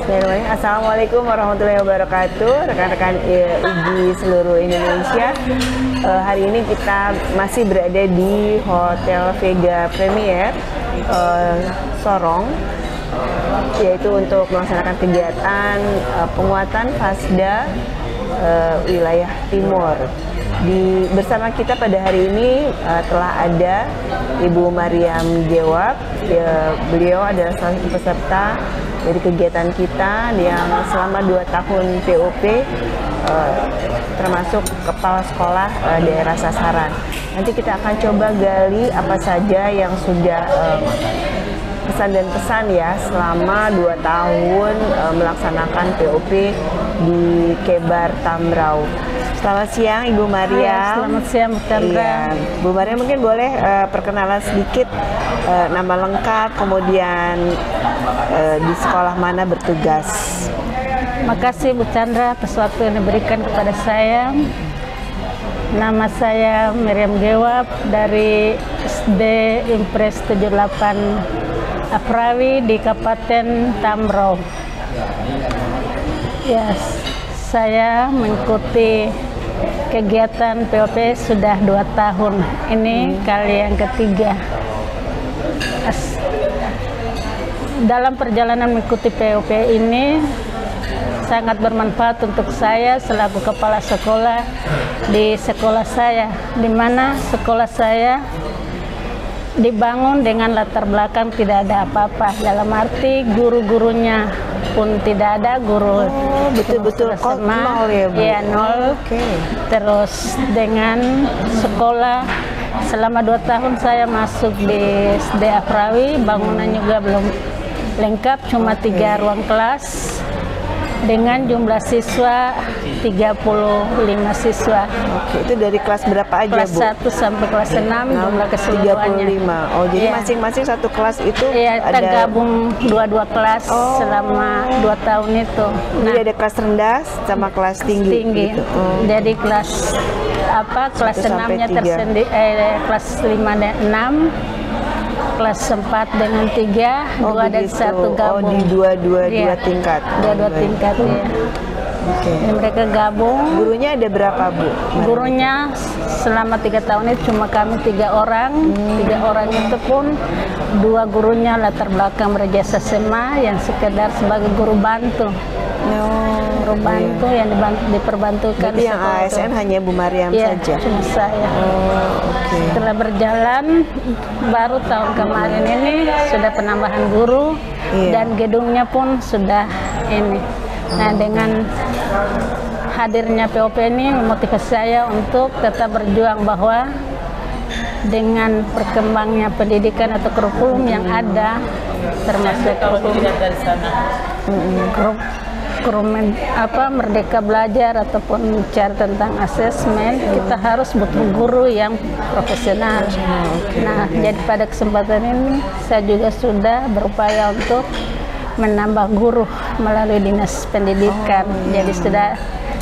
Assalamualaikum warahmatullahi wabarakatuh, rekan-rekan IGI seluruh Indonesia. Hari ini kita masih berada di Hotel Vega Premier Sorong, yaitu untuk melaksanakan kegiatan penguatan FASDA wilayah Timur. Bersama kita pada hari ini telah ada Ibu Mariam Jewab. Beliau adalah salah satu peserta dari kegiatan kita yang selama 2 tahun POP, termasuk kepala sekolah daerah sasaran. Nanti kita akan coba gali apa saja yang sudah pesan dan pesan ya selama 2 tahun melaksanakan POP di Kebar Tambrau. Selamat siang Ibu Maria. Selamat siang Bu Chandra. Iya. Bu Maria mungkin boleh perkenalan sedikit, nama lengkap, kemudian di sekolah mana bertugas. Makasih Bu Chandra atas waktu yang diberikan kepada saya. Nama saya Mariam Jewab dari SD Impres 78 Aprawi di Kabupaten Tambrau. Yes, saya mengikuti kegiatan POP sudah 2 tahun. Ini kali yang ketiga. Dalam perjalanan mengikuti POP ini sangat bermanfaat untuk saya selaku kepala sekolah di sekolah saya, di mana sekolah saya dibangun dengan latar belakang tidak ada apa-apa, dalam arti guru-gurunya pun tidak ada, guru betul-betul nol ya Bu? Iya, nol. Terus dengan sekolah selama 2 tahun saya masuk di SD Aprawi, bangunan juga belum lengkap, cuma 3 ruang kelas dengan jumlah siswa 35 siswa. Oke, itu dari kelas berapa aja kelas Bu? Kelas 1 sampai kelas 6 jumlah keseluruhannya. 35. Oh, jadi masing-masing satu kelas itu kita gabung 2 kelas selama 2 tahun itu. Jadi ada kelas rendah sama kelas tinggi. Gitu. Jadi kelas kelas 6-nya tersendiri, kelas 5 dan 6. Kelas 4 dengan 3, 2 dan 1 gabung. Oh, di dua tingkat. Dua tingkat, ya. Jadi mereka gabung. Gurunya ada berapa Bu? Gurunya selama 3 tahun itu cuma kami 3 orang. 3 orang itu pun 2 gurunya latar belakang berjasa SEMA yang sekedar sebagai guru bantu. Guru bantu yang diperbantukan. Jadi yang ASN hanya Bu Mariam saja? Cuma saya. Setelah berjalan, baru tahun kemarin ini sudah penambahan guru dan gedungnya pun sudah ini. Nah, dengan hadirnya POP ini memotivasi saya untuk tetap berjuang bahwa dengan berkembangnya pendidikan atau kurikulum yang ada, termasuk kurikulum Merdeka Belajar ataupun bicara tentang asesmen, kita harus butuh guru yang profesional. Nah, jadi pada kesempatan ini saya juga sudah berupaya untuk menambah guru melalui dinas pendidikan. Jadi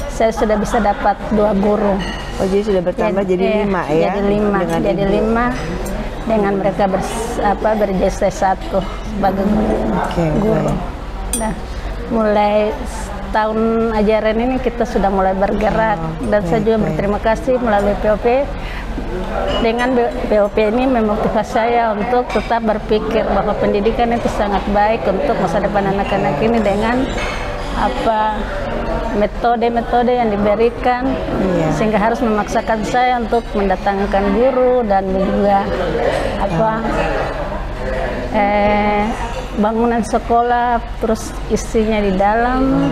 saya sudah bisa dapat 2 guru. Oh, jadi sudah bertambah jadi 5 ya? Jadi 5 dengan mereka berjasa 1 sebagai guru. Nah, mulai tahun ajaran ini kita sudah mulai bergerak dan saya juga berterima kasih melalui POP. Dengan POP ini memotivasi saya untuk tetap berpikir bahwa pendidikan itu sangat baik untuk masa depan anak-anak ini dengan metode-metode yang diberikan, sehingga harus memaksakan saya untuk mendatangkan guru dan juga bangunan sekolah, terus isinya di dalam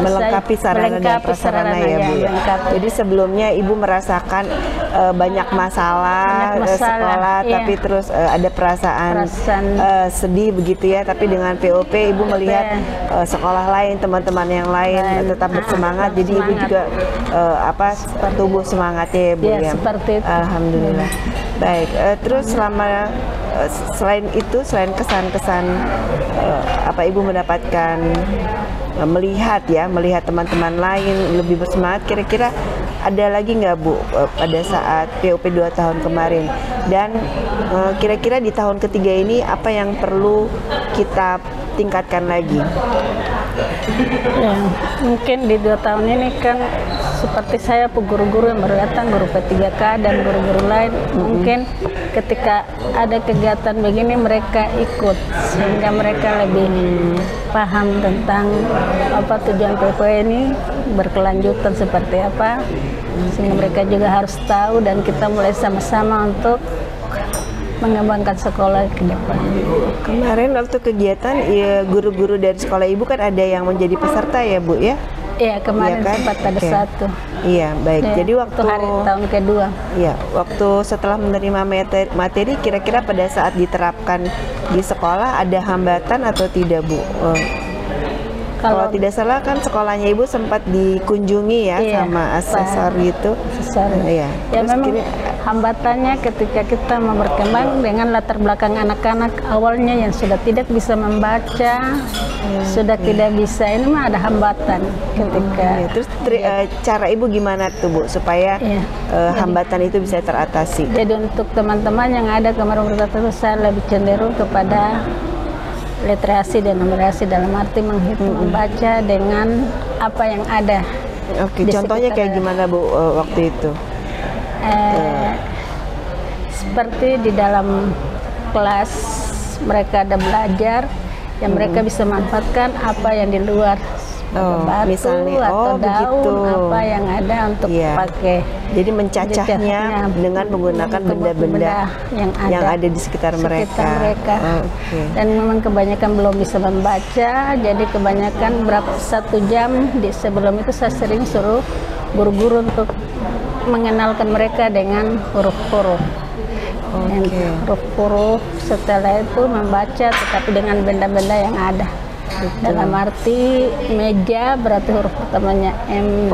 melengkapi sarana dan prasarana ya Bu. Jadi sebelumnya Ibu merasakan banyak masalah sekolah, tapi terus ada perasaan sedih begitu ya. Tapi dengan POP Ibu melihat sekolah lain, teman-teman yang lain tetap bersemangat. Jadi Ibu juga tumbuh semangatnya ya Bu ya. Seperti itu. Alhamdulillah. Baik, terus selama selain itu, selain kesan-kesan Ibu mendapatkan melihat teman-teman lain lebih bersemangat, kira-kira ada lagi nggak Bu pada saat POP 2 tahun kemarin? Dan kira-kira di tahun ketiga ini apa yang perlu kita tingkatkan lagi? Ya, mungkin di 2 tahun ini kan seperti saya guru-guru yang baru datang, guru P3K dan guru-guru lain, mungkin ketika ada kegiatan begini mereka ikut sehingga mereka lebih paham tentang apa tujuan PPW ini berkelanjutan seperti apa, sehingga mereka juga harus tahu dan kita mulai sama-sama untuk mengembangkan sekolah ke depan. Kemarin waktu kegiatan ya, guru-guru dari sekolah ibu kan ada yang menjadi peserta ya Bu ya? Iya, kemarin ya kan? sempat ada satu. Iya, baik. Ya, jadi waktu hari tahun kedua. Iya, waktu setelah menerima materi kira-kira pada saat diterapkan di sekolah ada hambatan atau tidak Bu? Kalau tidak salah kan sekolahnya ibu sempat dikunjungi ya, iya, sama asesor gitu. Asesor. Iya. Ya memang hambatannya ketika kita mau berkembang dengan latar belakang anak-anak awalnya yang sudah tidak bisa membaca, sudah tidak bisa, ini mah ada hambatan ketika. Terus cara ibu gimana tuh Bu supaya hambatan itu bisa teratasi? Jadi untuk teman-teman yang ada kemarin berkata saya lebih cenderung kepada literasi dan numerasi dalam arti menghitung, membaca dengan apa yang ada. Oke, contohnya kayak gimana Bu waktu itu? Seperti di dalam kelas mereka ada belajar yang mereka bisa manfaatkan apa yang di luar, batu misalnya, atau daun, begitu. Apa yang ada untuk pakai. Jadi mencacahnya dengan menggunakan benda-benda yang ada di sekitar mereka. Dan memang kebanyakan belum bisa membaca, jadi kebanyakan berapa 1 jam sebelum itu saya sering suruh guru-guru untuk mengenalkan mereka dengan huruf-huruf. Huruf-huruf setelah itu membaca tetapi dengan benda-benda yang ada. Dalam arti meja berarti huruf pertamanya M.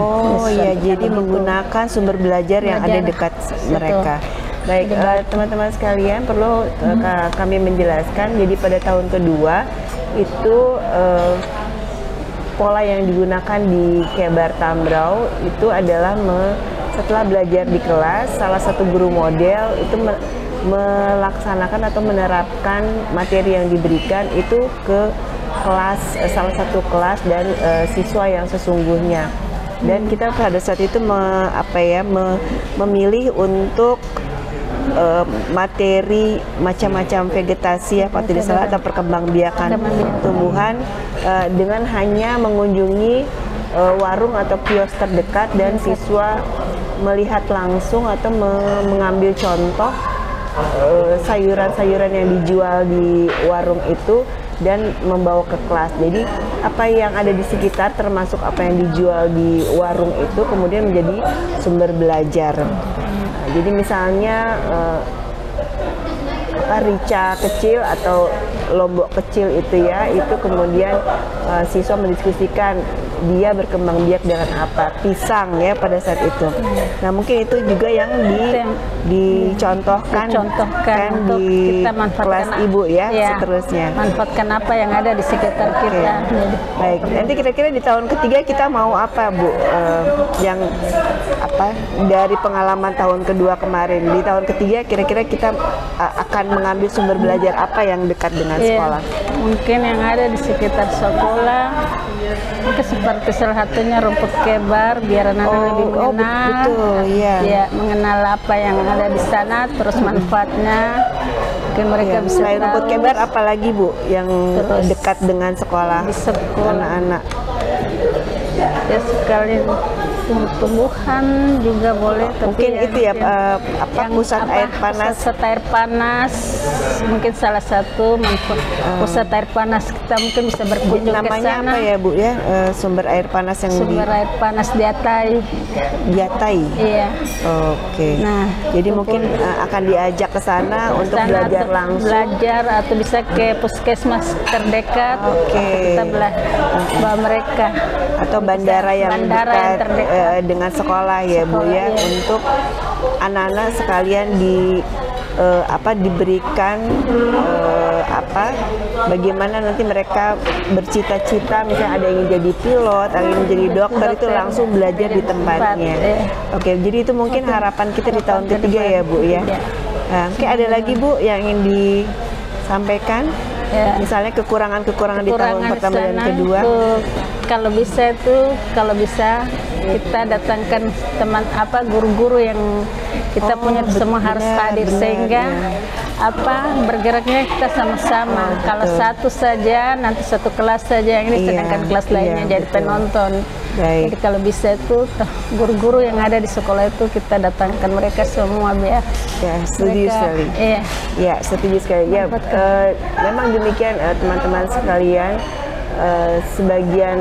Iya, jadi menggunakan sumber belajar yang ada dekat mereka. Baik, teman-teman sekalian, perlu kami menjelaskan. Jadi pada tahun kedua itu pola yang digunakan di Kebar Tambrau itu adalah setelah belajar di kelas, salah satu guru model itu melaksanakan atau menerapkan materi yang diberikan itu ke kelas, salah satu kelas dan siswa yang sesungguhnya. Dan kita pada saat itu memilih untuk materi macam-macam vegetasi ya, kalau tidak salah, atau perkembangbiakan tumbuhan dengan hanya mengunjungi warung atau kios terdekat dan siswa melihat langsung atau mengambil contoh sayuran-sayuran yang dijual di warung itu dan membawa ke kelas. Jadi apa yang ada di sekitar termasuk apa yang dijual di warung itu kemudian menjadi sumber belajar. Jadi misalnya rica kecil atau lombok kecil itu ya, itu kemudian siswa mendiskusikan dia berkembang biak dengan apa, pisang ya pada saat itu. Nah mungkin itu juga yang dicontohkan kan di kelas ibu ya, seterusnya. Manfaatkan apa yang ada di sekitar kita. Baik, nanti kira-kira di tahun ketiga kita mau apa Bu? Yang apa dari pengalaman tahun kedua kemarin, di tahun ketiga kira-kira kita akan mengambil sumber belajar apa yang dekat dengan sekolah? Mungkin yang ada di sekitar sekolah, mungkin seperti salah satunya rumput kebar biar anak-anak lebih mengenal, mengenal apa yang ada di sana, terus manfaatnya. Mungkin mereka bisa selain rumput kebar, apalagi Bu yang dekat dengan sekolah anak-anak? Ya sekali tumbuh-tumbuhan juga boleh. Mungkin itu ya pusat air panas. Pusat air panas mungkin salah satu manfaat pusat air panas, kita mungkin bisa berkunjung ke sana. Namanya apa ya Bu ya, sumber air panas yang air panas Diatai. Iya. Oke. Nah, jadi mungkin akan diajak ke sana untuk belajar langsung. Belajar atau bisa ke puskesmas terdekat. Kita bawa mereka. Atau bandara yang dekat dengan sekolah ya Bu ya, untuk anak-anak sekalian diberikan bagaimana nanti mereka bercita-cita, misalnya ada yang ingin jadi pilot, ada yang ingin jadi dokter, itu langsung belajar di tempatnya. Oke, jadi itu mungkin harapan kita di tahun ketiga ya Bu ya. Oke, ada lagi Bu yang ingin disampaikan? Misalnya kekurangan-kekurangan di tahun pertama dan kedua. kalau bisa kita datangkan teman guru-guru yang kita punya semua harus hadir sehingga bergeraknya kita sama-sama. Kalau satu saja nanti satu kelas saja yang ini, sedangkan kelas lainnya jadi penonton. Jadi kalau bisa itu guru-guru yang ada di sekolah itu kita datangkan mereka semua biar. Ya, setuju sekali. Iya. Ya, setuju sekali. Ya, memang demikian teman-teman sekalian. Sebagian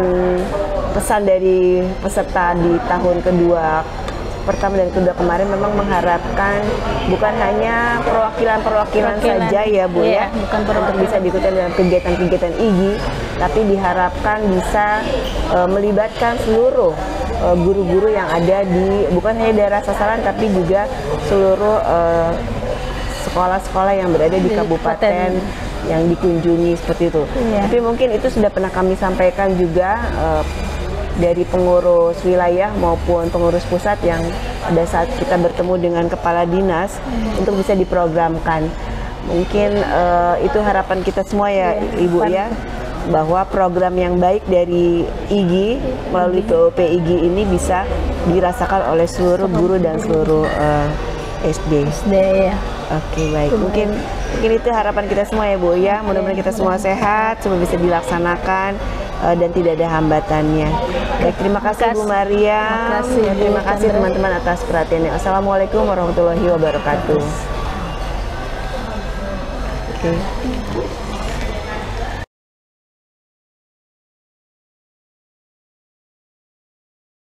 pesan dari peserta di tahun kedua pertama dan kedua kemarin memang mengharapkan bukan hanya perwakilan saja ya Bu, ya, bukan untuk bisa diikuti dalam kegiatan-kegiatan IGI, tapi diharapkan bisa melibatkan seluruh guru-guru yang ada di bukan hanya daerah sasaran tapi juga seluruh sekolah-sekolah yang berada di kabupaten yang dikunjungi seperti itu. Tapi mungkin itu sudah pernah kami sampaikan juga dari pengurus wilayah maupun pengurus pusat yang pada saat kita bertemu dengan kepala dinas untuk bisa diprogramkan. Mungkin itu harapan kita semua ya Ibu ya, bahwa program yang baik dari IGI melalui POP IGI ini bisa dirasakan oleh seluruh guru dan seluruh SD ya. Oke, baik. Mungkin itu harapan kita semua ya Bu ya. Mudah-mudahan kita semua sehat, semua bisa dilaksanakan dan tidak ada hambatannya. Baik, terima kasih Bu Maria. Terima kasih teman-teman atas perhatiannya. Assalamualaikum warahmatullahi wabarakatuh. Oke.